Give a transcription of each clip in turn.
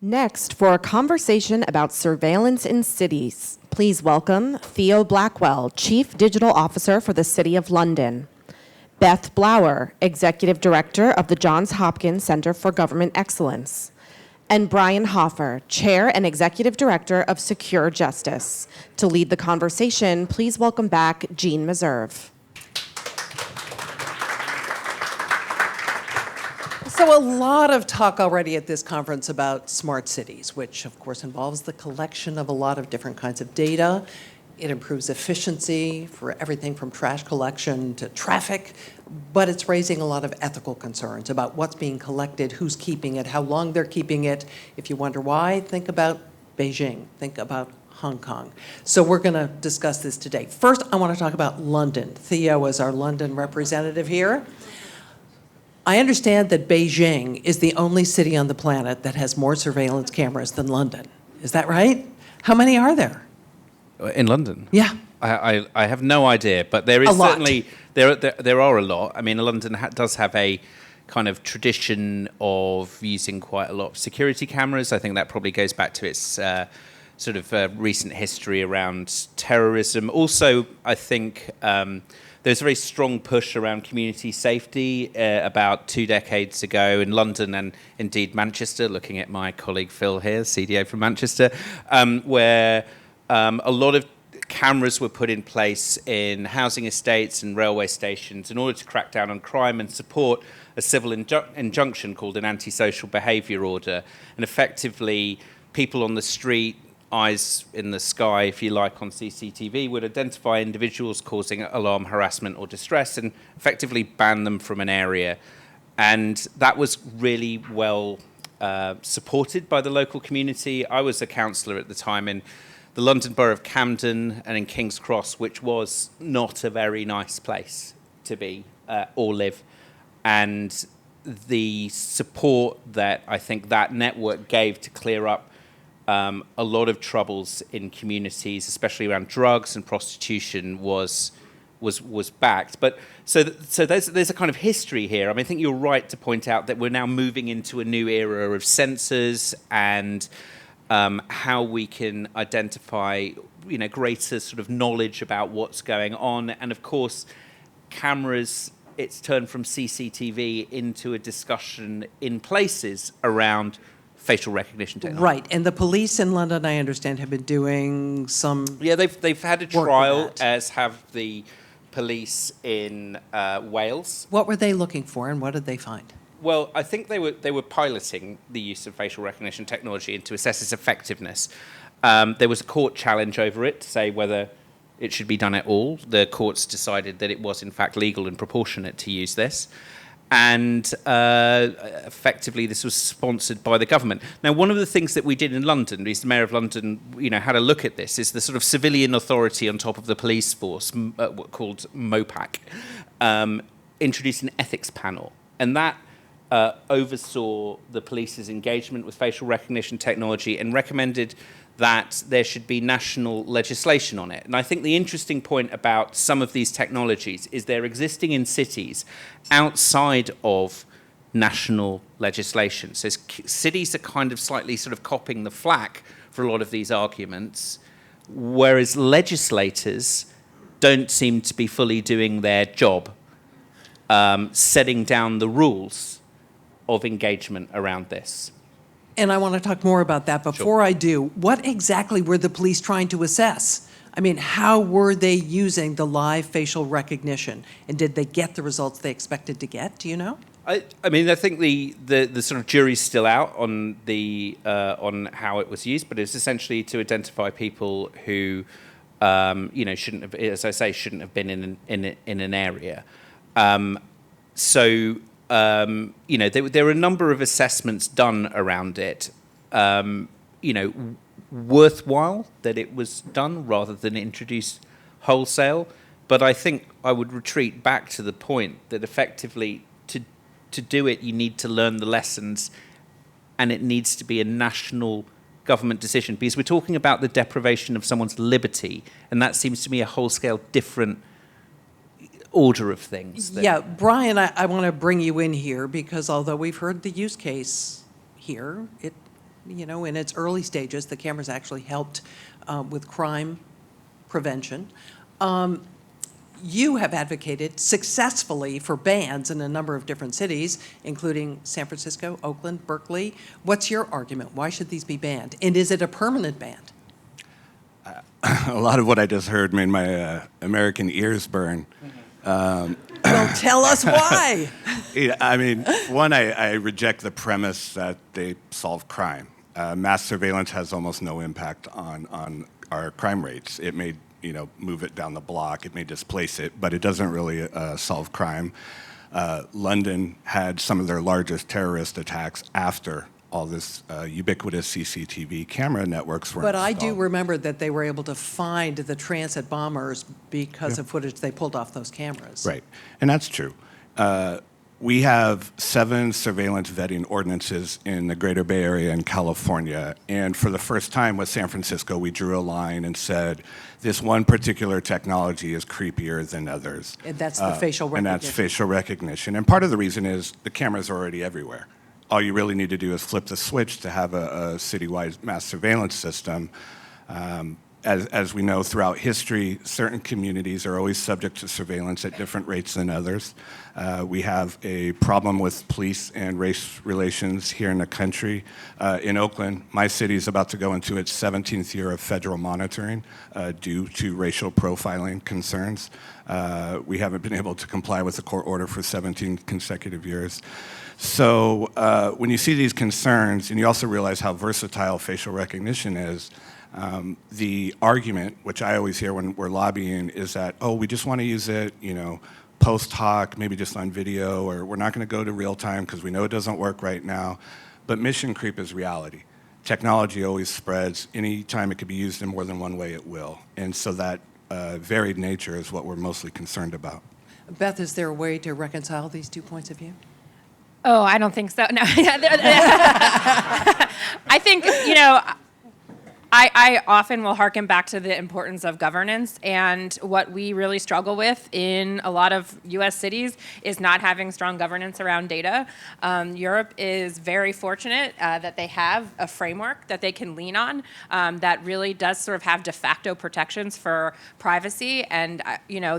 Next, for a conversation about surveillance in cities, please welcome Theo Blackwell, Chief Digital Officer for the City of London, Beth Blauer, Executive Director of the Johns Hopkins Center for Government Excellence, and Brian Hofer, Chair and Executive Director of Secure Justice. To lead the conversation, please welcome back Jeanne Meserve. So a lot of talk already at this conference about smart cities, which of course involves the collection of a lot of different kinds of data. It improves efficiency for everything from trash collection to traffic, but it's raising a lot of ethical concerns about what's being collected, who's keeping it, how long they're keeping it. If you wonder why, think about Beijing, think about Hong Kong. So we're going to discuss this today. First, I want to talk about London. Theo is our London representative here. I understand that Beijing is the only city on the planet that has more surveillance cameras than London. Is that right? How many are there? In London? Yeah. I have no idea, but there is certainly, there are a lot. I mean, London does have a kind of tradition of using quite a lot of security cameras. I think that probably goes back to its sort of recent history around terrorism. Also, I think there's a very strong push around community safety about 2 decades ago in London and indeed Manchester, looking at my colleague Phil here, CDO from Manchester, where a lot of cameras were put in place in housing estates and railway stations in order to crack down on crime and support a civil injunction called an antisocial behaviour order. And effectively, people on the street, eyes in the sky, if you like, on CCTV, would identify individuals causing alarm, harassment or distress and effectively ban them from an area. And that was really well supported by the local community. I was a councillor at the time in the London Borough of Camden and in King's Cross, which was not a very nice place to be or live. And the support that I think that network gave to clear up a lot of troubles in communities, especially around drugs and prostitution, was backed. But so there's a kind of history here. I mean, I think you're right to point out that we're now moving into a new era of sensors and how we can identify, greater sort of knowledge about what's going on. And of course, cameras, it's turned from CCTV into a discussion in places around facial recognition technology. Right, and the police in London, I understand, have been doing some. Yeah, they've had a trial, as have the police in Wales. What were they looking for, and what did they find? Well, I think they were piloting the use of facial recognition technology to assess its effectiveness. There was a court challenge over it to say whether it should be done at all. The courts decided that it was in fact legal and proportionate to use this. And effectively, this was sponsored by the government. Now, one of the things that we did in London, the Mayor of London, had a look at this, is the sort of civilian authority on top of the police force, called MOPAC, introduced an ethics panel. And that oversaw the police's engagement with facial recognition technology and recommended that there should be national legislation on it. And I think the interesting point about some of these technologies is they're existing in cities outside of national legislation. So cities are kind of slightly sort of copying the flack for a lot of these arguments, whereas legislators don't seem to be fully doing their job, setting down the rules of engagement around this. And I want to talk more about that. Before I do, what exactly were the police trying to assess? I mean, how were they using the live facial recognition? And did they get the results they expected to get? Do you know? I mean, I think the sort of jury's still out on on how it was used, but it's essentially to identify people who, shouldn't have, as I say, shouldn't have been in an area. There were a number of assessments done around it. Worthwhile that it was done rather than introduced wholesale. But I think I would retreat back to the point that effectively to do it, you need to learn the lessons, and it needs to be a national government decision, because we're talking about the deprivation of someone's liberty, and that seems to me a whole-scale different order of things. Yeah, Brian, I want to bring you in here, because although we've heard the use case here, it in its early stages, the cameras actually helped with crime prevention. You have advocated successfully for bans in a number of different cities, including San Francisco, Oakland, Berkeley. What's your argument? Why should these be banned? And is it a permanent ban? A lot of what I just heard made my American ears burn. Well, tell us why. I mean, one, I reject the premise that they solve crime. Mass surveillance has almost no impact on our crime rates. It may, move it down the block. It may displace it, but it doesn't really solve crime. London had some of their largest terrorist attacks after all this ubiquitous CCTV camera networks were But I installed. do remember that they were able to find the transit bombers because of footage they pulled off those cameras. Right, and that's true. We have 7 surveillance vetting ordinances in the Greater Bay Area in California, and for the first time with San Francisco, we drew a line and said, this one particular technology is creepier than others. And that's the facial recognition. And that's facial recognition. And part of the reason is the cameras are already everywhere. All you really need to do is flip the switch to have a citywide mass surveillance system. As we know throughout history, certain communities are always subject to surveillance at different rates than others. We have a problem with police and race relations here in the country. In Oakland, my city is about to go into its 17th year of federal monitoring due to racial profiling concerns. We haven't been able to comply with the court order for 17 consecutive years. So when you see these concerns, and you also realize how versatile facial recognition is, the argument, which I always hear when we're lobbying, is that, we just want to use it, post hoc, maybe just on video, or we're not going to go to real time because we know it doesn't work right now. But mission creep is reality. Technology always spreads. Anytime it could be used in more than one way, it will. And so that varied nature is what we're mostly concerned about. Beth, is there a way to reconcile these 2 points of view? Oh, I don't think so. No. I think, I often will harken back to the importance of governance, and what we really struggle with in a lot of U.S. cities is not having strong governance around data. Europe is very fortunate that they have a framework that they can lean on that really does sort of have de facto protections for privacy, and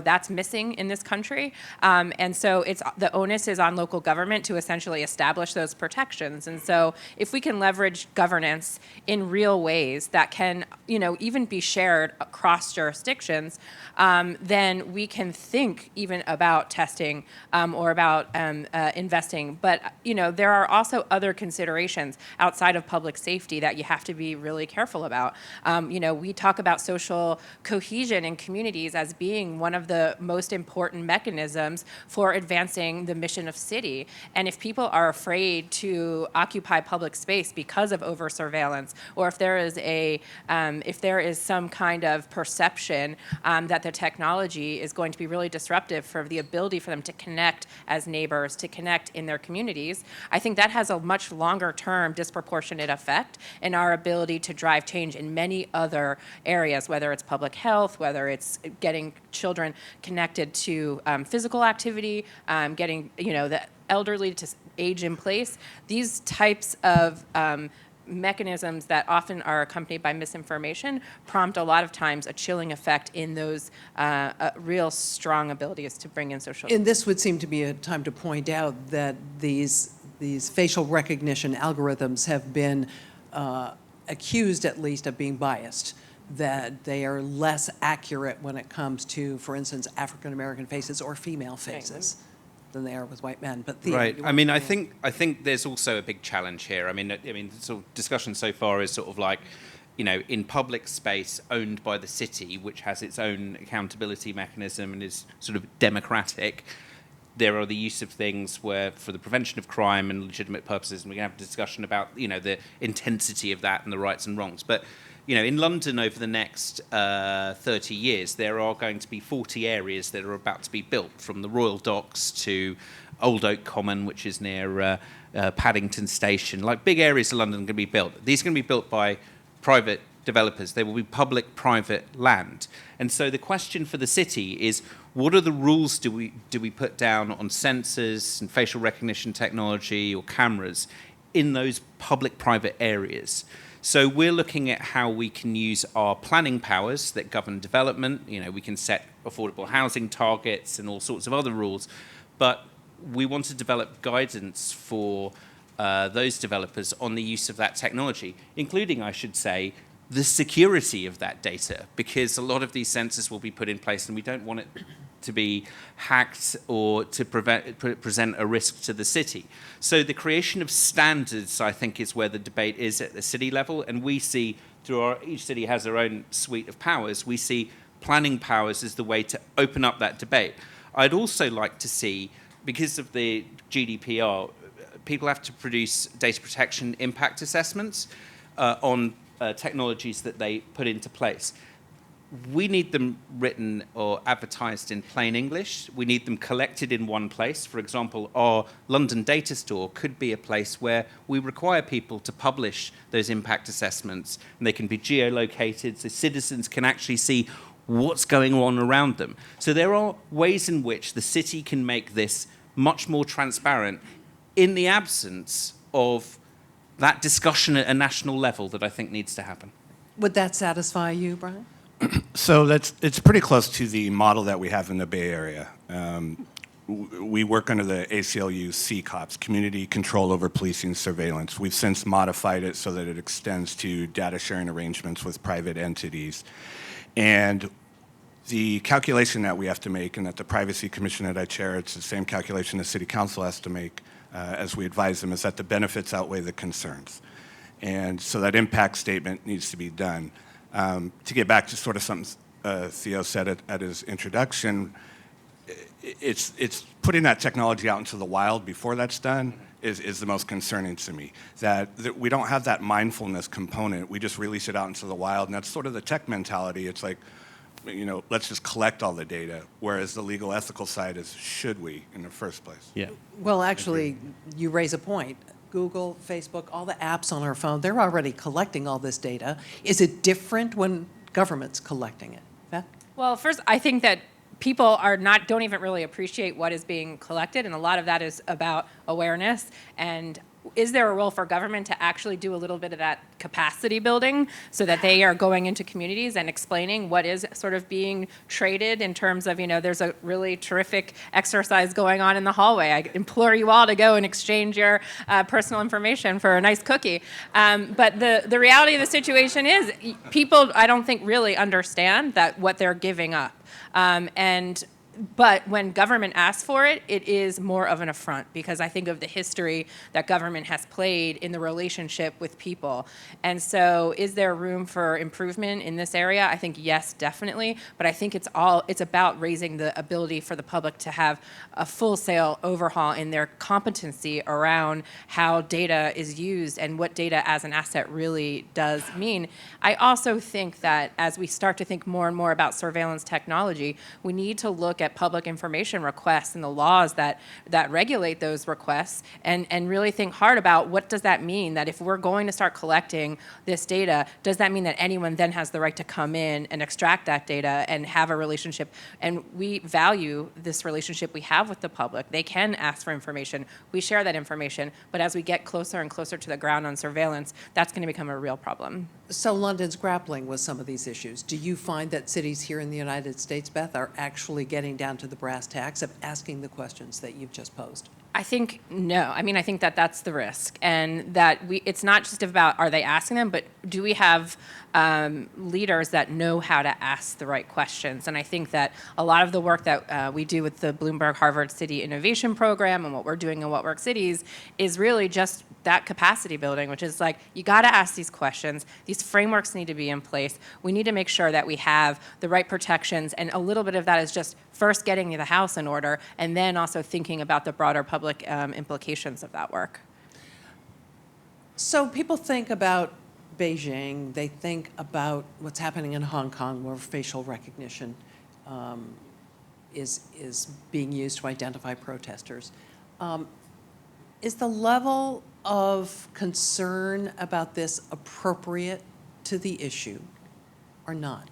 that's missing in this country. And so the onus is on local government to essentially establish those protections. And so if we can leverage governance in real ways that can, even be shared across jurisdictions, then we can think even about testing or about investing. But, there are also other considerations outside of public safety that you have to be really careful about. We talk about social cohesion in communities as being one of the most important mechanisms for advancing the mission of city. And if people are afraid to occupy public space because of over surveillance, or if there is some kind of perception that the technology is going to be really disruptive for the ability for them to connect as neighbors, to connect in their communities, I think that has a much longer term disproportionate effect in our ability to drive change in many other areas, whether it's public health, whether it's getting children connected to physical activity, getting the elderly to age in place. These types of mechanisms that often are accompanied by misinformation prompt a lot of times a chilling effect in those real strong abilities to bring in social. And this would seem to be a time to point out that these facial recognition algorithms have been accused, at least, of being biased, that they are less accurate when it comes to, for instance, African American faces or female faces than they are with white men. But Theo, right. I mean, I think there's also a big challenge here. I mean, sort of discussion so far is sort of like, in public space owned by the city, which has its own accountability mechanism and is sort of democratic. There are the use of things where, for the prevention of crime and legitimate purposes, and we can have a discussion about, the intensity of that and the rights and wrongs. But, in London over the next 30 years, there are going to be 40 areas that are about to be built, from the Royal Docks to Old Oak Common, which is near Paddington Station. Like, big areas of London are going to be built. These are going to be built by private developers. They will be public-private land. And so the question for the city is, what are the rules do we put down on sensors and facial recognition technology or cameras in those public-private areas. So we're looking at how we can use our planning powers that govern development. We can set affordable housing targets and all sorts of other rules, but we want to develop guidance for those developers on the use of that technology, including, I should say, the security of that data, because a lot of these sensors will be put in place and we don't want it to be hacked or to present a risk to the city. So the creation of standards, I think, is where the debate is at the city level, and we see each city has their own suite of powers. We see planning powers as the way to open up that debate. I'd also like to see, because of the GDPR, people have to produce data protection impact assessments on technologies that they put into place. We need them written or advertised in plain English. We need them collected in one place. For example, our London data store could be a place where we require people to publish those impact assessments, and they can be geolocated so citizens can actually see what's going on around them. So there are ways in which the city can make this much more transparent in the absence of that discussion at a national level that I think needs to happen. Would that satisfy you, Brian? So it's pretty close to the model that we have in the Bay Area. We work under the ACLU CCOPS, Community Control Over Policing Surveillance. We've since modified it so that it extends to data sharing arrangements with private entities. And the calculation that we have to make, and that the Privacy Commission that I chair, it's the same calculation the City Council has to make as we advise them, is that the benefits outweigh the concerns. And so that impact statement needs to be done. To get back to sort of something Theo said at his introduction, it's putting that technology out into the wild before that's done is the most concerning to me. That we don't have that mindfulness component. We just release it out into the wild, and that's sort of the tech mentality. It's like, let's just collect all the data, whereas the legal ethical side is, should we in the first place? Yeah. Well, actually, you raise a point. Google, Facebook, all the apps on our phone, they're already collecting all this data. Is it different when government's collecting it? Beth? Well, first, I think that people don't even really appreciate what is being collected, and a lot of that is about awareness. And is there a role for government to actually do a little bit of that capacity building so that they are going into communities and explaining what is sort of being traded in terms of, there's a really terrific exercise going on in the hallway. I implore you all to go and exchange your personal information for a nice cookie. But the reality of the situation is people, I don't think, really understand that what they're giving up. But when government asks for it, it is more of an affront, because I think of the history that government has played in the relationship with people. And so is there room for improvement in this area? I think yes, definitely. But I think it's about raising the ability for the public to have a full-scale overhaul in their competency around how data is used and what data as an asset really does mean. I also think that as we start to think more and more about surveillance technology, we need to look at public information requests and the laws that regulate those requests, and really think hard about what does that mean, that if we're going to start collecting this data, does that mean that anyone then has the right to come in and extract that data and have a relationship? And we value this relationship we have with the public. They can ask for information. We share that information. But as we get closer and closer to the ground on surveillance, that's going to become a real problem. So London's grappling with some of these issues. Do you find that cities here in the United States, Beth, are actually getting down to the brass tacks of asking the questions that you've just posed? I think no. I mean, I think that that's the risk, and that it's not just about are they asking them, but do we have leaders that know how to ask the right questions? And I think that a lot of the work that we do with the Bloomberg Harvard City Innovation Program and what we're doing in What Works Cities is really just that capacity building, which is like, you got to ask these questions. These frameworks need to be in place. We need to make sure that we have the right protections, and a little bit of that is just first getting the house in order, and then also thinking about the broader public implications of that work. So people think about Beijing, they think about what's happening in Hong Kong, where facial recognition is being used to identify protesters. Is the level of concern about this appropriate to the issue or not?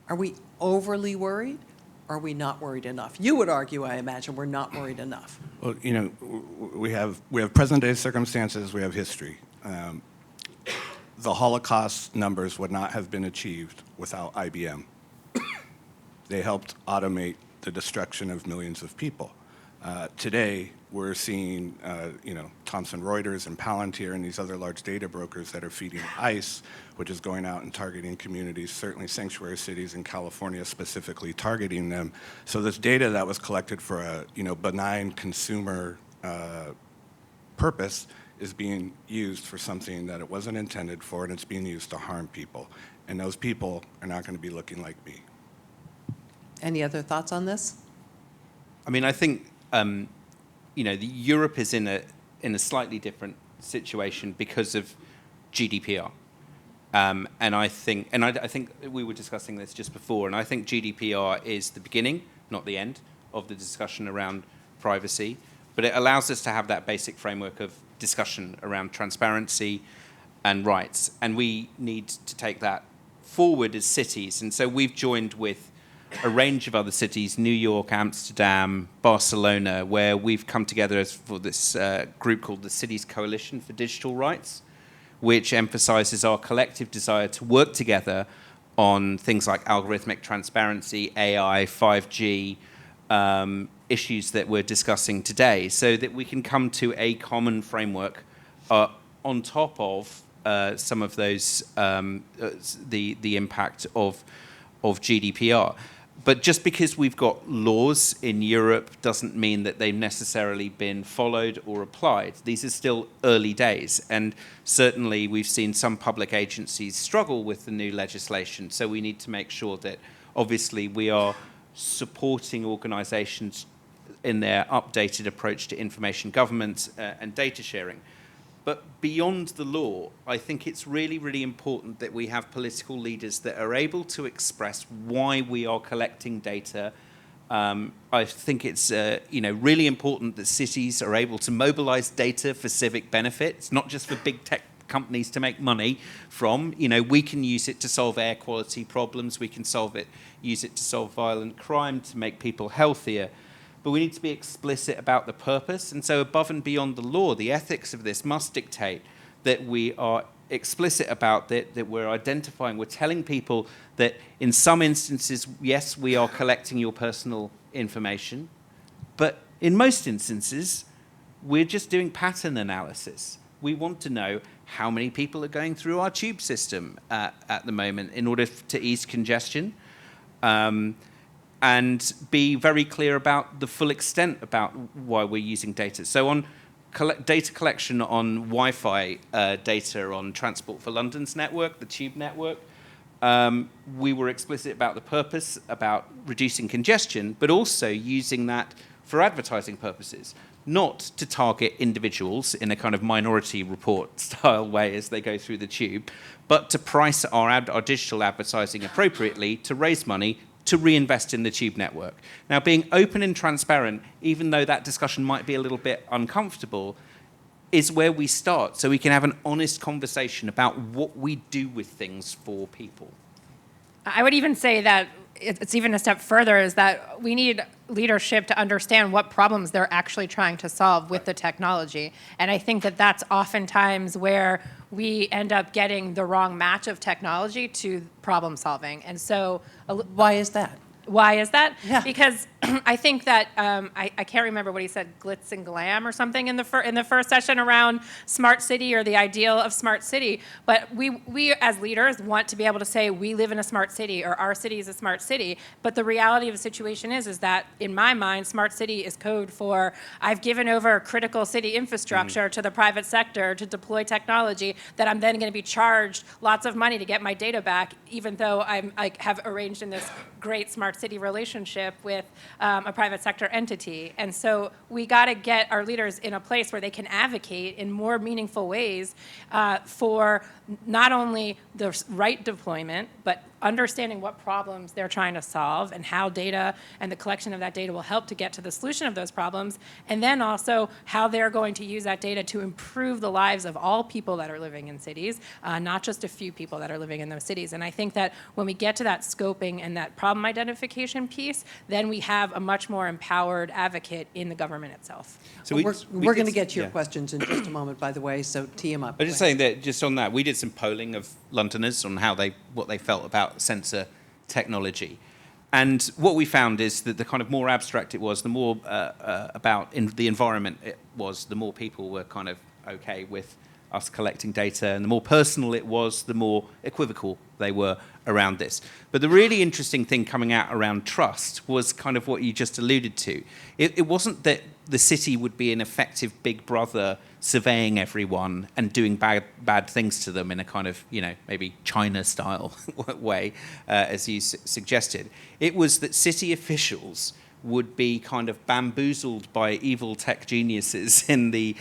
Are we overly worried, are we not worried enough? You would argue, I imagine, we're not worried enough. Well, we have present-day circumstances, we have history. The Holocaust numbers would not have been achieved without IBM. They helped automate the destruction of millions of people. Today, we're seeing, Thomson Reuters and Palantir and these other large data brokers that are feeding ICE, which is going out and targeting communities, certainly sanctuary cities in California specifically targeting them. So this data that was collected for a, benign consumer purpose is being used for something that it wasn't intended for, and it's being used to harm people. And those people are not going to be looking like me. Any other thoughts on this? I mean, I think Europe is in a slightly different situation because of GDPR, and I think we were discussing this just before, and I think GDPR is the beginning, not the end, of the discussion around privacy, but it allows us to have that basic framework of discussion around transparency and rights, and we need to take that forward as cities, and so we've joined with a range of other cities, New York, Amsterdam, Barcelona, where we've come together for this group called the Cities Coalition for Digital Rights, which emphasizes our collective desire to work together on things like algorithmic transparency, AI, 5G, issues that we're discussing today, so that we can come to a common framework on top of some of those, the impact of GDPR. But just because we've got laws in Europe doesn't mean that they've necessarily been followed or applied. These are still early days, and certainly we've seen some public agencies struggle with the new legislation, so we need to make sure that obviously we are supporting organizations in their updated approach to information governance and data sharing. But beyond the law, I think it's really, really important that we have political leaders that are able to express why we are collecting data. I think it's really important that cities are able to mobilize data for civic benefit. It's not just for big tech companies to make money from. We can use it to solve air quality problems. We can use it to solve violent crime, to make people healthier. But we need to be explicit about the purpose. And so above and beyond the law, the ethics of this must dictate that we are explicit about that we're identifying, we're telling people that in some instances, yes, we are collecting your personal information, but in most instances, we're just doing pattern analysis. We want to know how many people are going through our tube system at the moment in order to ease congestion. And be very clear about the full extent about why we're using data. So on data collection on Wi-Fi data on Transport for London's network, the tube network, we were explicit about the purpose, about reducing congestion, but also using that for advertising purposes, not to target individuals in a kind of Minority Report style way as they go through the tube, but to price our digital advertising appropriately to raise money to reinvest in the tube network. Now, being open and transparent, even though that discussion might be a little bit uncomfortable, is where we start, so we can have an honest conversation about what we do with things for people. I would even say that it's even a step further, is that we need leadership to understand what problems they're actually trying to solve with the technology. And I think that that's oftentimes where we end up getting the wrong match of technology to problem solving. And so Why is that? Why is that? Yeah. Because I think that I can't remember what he said, glitz and glam or something in the first session around smart city or the ideal of smart city. But we as leaders want to be able to say we live in a smart city or our city is a smart city. But the reality of the situation is that in my mind, smart city is code for I've given over critical city infrastructure to the private sector to deploy technology that I'm then going to be charged lots of money to get my data back, even though I have arranged in this great smart city relationship with a private sector entity. And so we got to get our leaders in a place where they can advocate in more meaningful ways for not only the right deployment, but understanding what problems they're trying to solve and how data and the collection of that data will help to get to the solution of those problems, and then also how they're going to use that data to improve the lives of all people that are living in cities, not just a few people that are living in those cities. And I think that when we get to that scoping and that problem identification piece, then we have a much more empowered advocate in the government itself. So We're going to did- get to your yeah. questions in just a moment, by the way, so tee them up. I was just saying that just on that, we did some polling of Londoners on what they felt about sensor technology. And what we found is that the kind of more abstract it was, the more about the environment it was, the more people were kind of okay with us collecting data, and the more personal it was, the more equivocal they were around this. But the really interesting thing coming out around trust was kind of what you just alluded to. It wasn't that the city would be an effective big brother surveying everyone and doing bad things to them in a kind of, maybe China-style way, as you suggested. It was that city officials would be kind of bamboozled by evil tech geniuses in the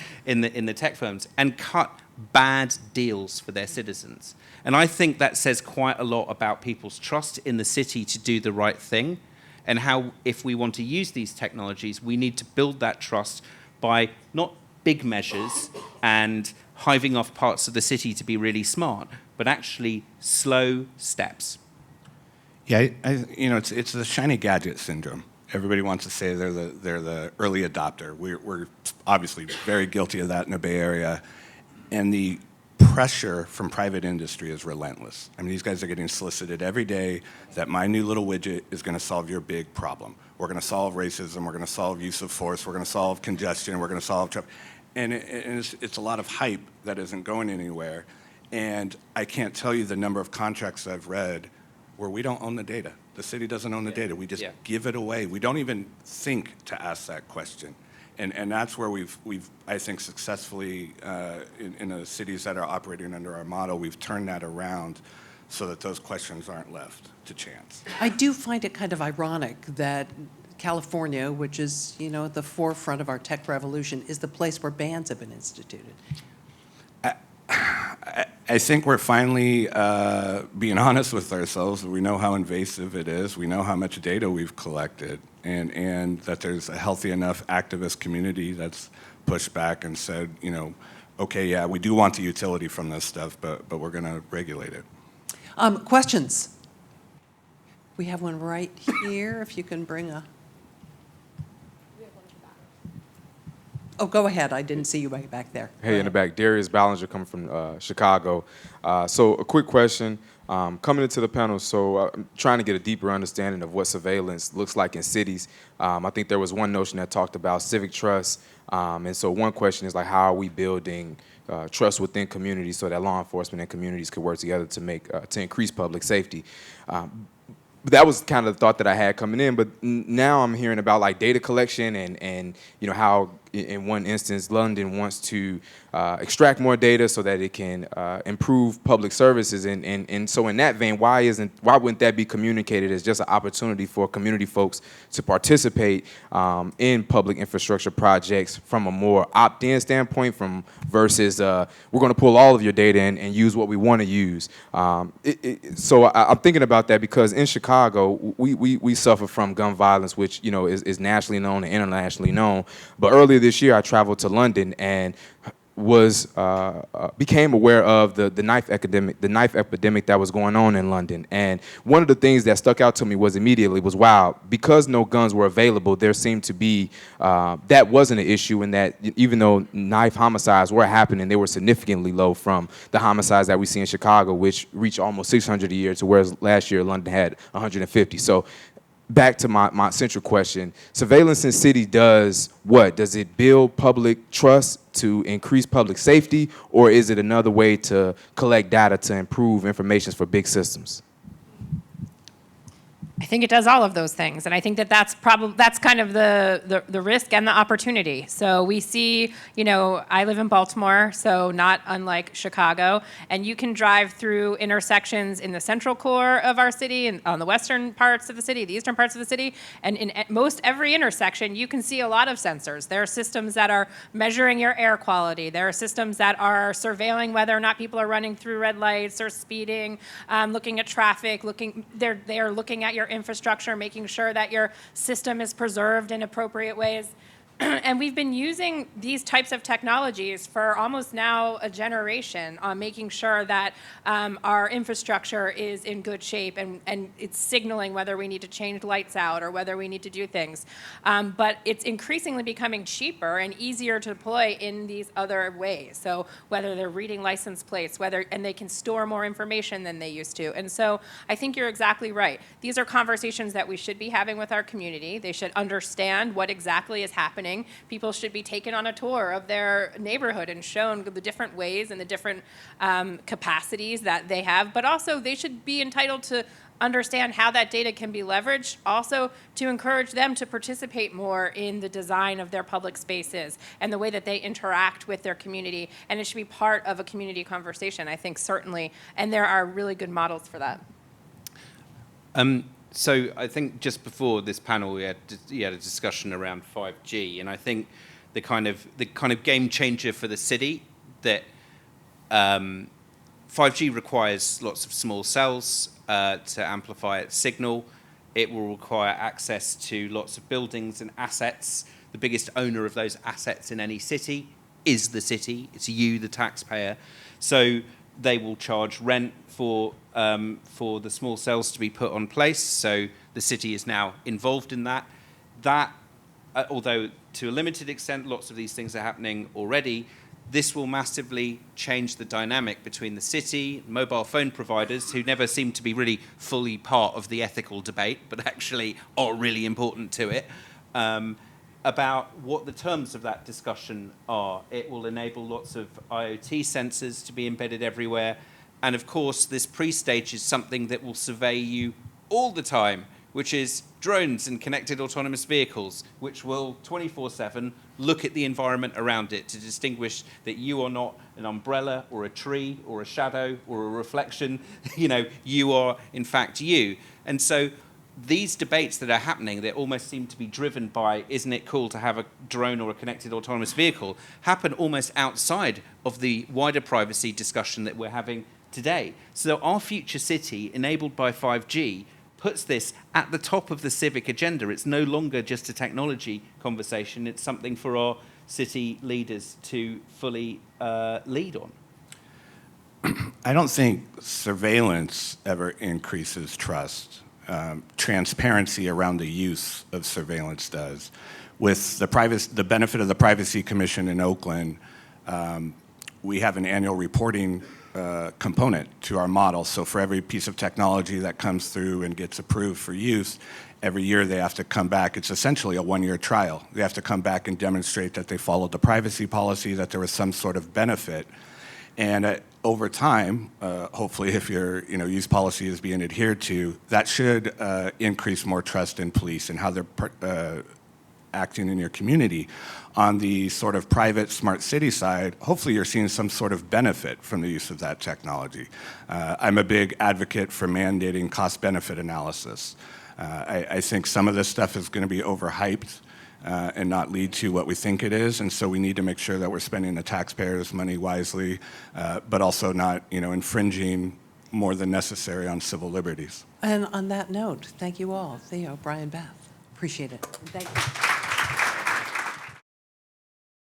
tech firms and cut bad deals for their citizens. And I think that says quite a lot about people's trust in the city to do the right thing, and how, if we want to use these technologies, we need to build that trust by not big measures and hiving off parts of the city to be really smart, but actually slow steps. Yeah, it's the shiny gadget syndrome. Everybody wants to say they're the early adopter. We're obviously very guilty of that in the Bay Area, and the pressure from private industry is relentless. I mean, these guys are getting solicited every day that my new little widget is going to solve your big problem. We're going to solve racism. We're going to solve use of force. We're going to solve congestion. We're going to solve traffic. And it's a lot of hype that isn't going anywhere. And I can't tell you the number of contracts I've read where we don't own the data. The city doesn't own the data. We just give it away. We don't even think to ask that question. And that's where we've I think, successfully, in the cities that are operating under our model, we've turned that around so that those questions aren't left to chance. I do find it kind of ironic that California, which is, at the forefront of our tech revolution, is the place where bans have been instituted. I think we're finally being honest with ourselves. We know how invasive it is. We know how much data we've collected, and that there's a healthy enough activist community that's pushed back and said, okay, yeah, we do want the utility from this stuff, but we're going to regulate it. Questions? We have one right here, if you can bring a... Oh, go ahead. I didn't see you back there. Hey, in the back, Darius Ballinger coming from Chicago. So a quick question. Coming into the panel, so I'm trying to get a deeper understanding of what surveillance looks like in cities. I think there was one notion that talked about civic trust. And so one question is, like, how are we building trust within communities so that law enforcement and communities could work together to increase public safety? But that was kind of the thought that I had coming in. But now I'm hearing about like data collection and how in one instance London wants to extract more data so that it can improve public services. And so in that vein, why wouldn't that be communicated as just an opportunity for community folks to participate in public infrastructure projects from a more opt-in standpoint versus we're going to pull all of your data and use what we want to use. So I'm thinking about that because in Chicago, we suffer from gun violence, which is nationally known and internationally known. But earlier this year, I traveled to London and became aware of the knife epidemic that was going on in London. And one of the things that stuck out to me was wow, because no guns were available, there seemed to be that wasn't an issue, in that even though knife homicides were happening, they were significantly low from the homicides that we see in Chicago, which reached almost 600 a year, to whereas last year London had 150. So back to my central question, surveillance in city does what? Does it build public trust to increase public safety, or is it another way to collect data to improve information for big systems? I think it does all of those things, and I think that that's kind of the risk and the opportunity. So we see, I live in Baltimore, so not unlike Chicago, and you can drive through intersections in the central core of our city and on the western parts of the city, the eastern parts of the city, and in most every intersection, you can see a lot of sensors. There are systems that are measuring your air quality. There are systems that are surveilling whether or not people are running through red lights or speeding, looking at traffic, they are looking at your infrastructure, making sure that your system is preserved in appropriate ways. And we've been using these types of technologies for almost now a generation on making sure that our infrastructure is in good shape and it's signaling whether we need to change lights out or whether we need to do things. But it's increasingly becoming cheaper and easier to deploy in these other ways. So whether they're reading license plates, and they can store more information than they used to. And so I think you're exactly right. These are conversations that we should be having with our community. They should understand what exactly is happening. People should be taken on a tour of their neighborhood and shown the different ways and the different capacities that they have, but also they should be entitled to understand how that data can be leveraged, also to encourage them to participate more in the design of their public spaces and the way that they interact with their community, and it should be part of a community conversation, I think, certainly, and there are really good models for that. So I think just before this panel, we had a discussion around 5G, and I think the kind of game changer for the city that 5G requires lots of small cells to amplify its signal. It will require access to lots of buildings and assets. The biggest owner of those assets in any city is the city. It's you, the taxpayer. So they will charge rent for the small cells to be put on place. So the city is now involved in that. Although to a limited extent, lots of these things are happening already, this will massively change the dynamic between the city, mobile phone providers, who never seem to be really fully part of the ethical debate, but actually are really important to it, about what the terms of that discussion are. It will enable lots of IoT sensors to be embedded everywhere. And of course, this pre-stage is something that will survey you all the time, which is drones and connected autonomous vehicles, which will 24/7 look at the environment around it to distinguish that you are not an umbrella or a tree or a shadow or a reflection. You are, in fact, you. And so these debates that are happening, that almost seem to be driven by, isn't it cool to have a drone or a connected autonomous vehicle, happen almost outside of the wider privacy discussion that we're having today. So our future city, enabled by 5G, puts this at the top of the civic agenda. It's no longer just a technology conversation. It's something for our city leaders to fully lead on. I don't think surveillance ever increases trust. Transparency around the use of surveillance does. With the benefit of the Privacy Commission in Oakland, we have an annual reporting component to our model. So for every piece of technology that comes through and gets approved for use, every year they have to come back. It's essentially a one-year trial. They have to come back and demonstrate that they followed the privacy policy, that there was some sort of benefit. And over time, hopefully if your use policy is being adhered to, that should increase more trust in police and how they're acting in your community. On the sort of private smart city side, hopefully you're seeing some sort of benefit from the use of that technology. I'm a big advocate for mandating cost-benefit analysis. I think some of this stuff is going to be overhyped and not lead to what we think it is, and so we need to make sure that we're spending the taxpayers' money wisely, but also not infringing more than necessary on civil liberties. And on that note, thank you all. Theo, Brian, Beth. Appreciate it. Thank you.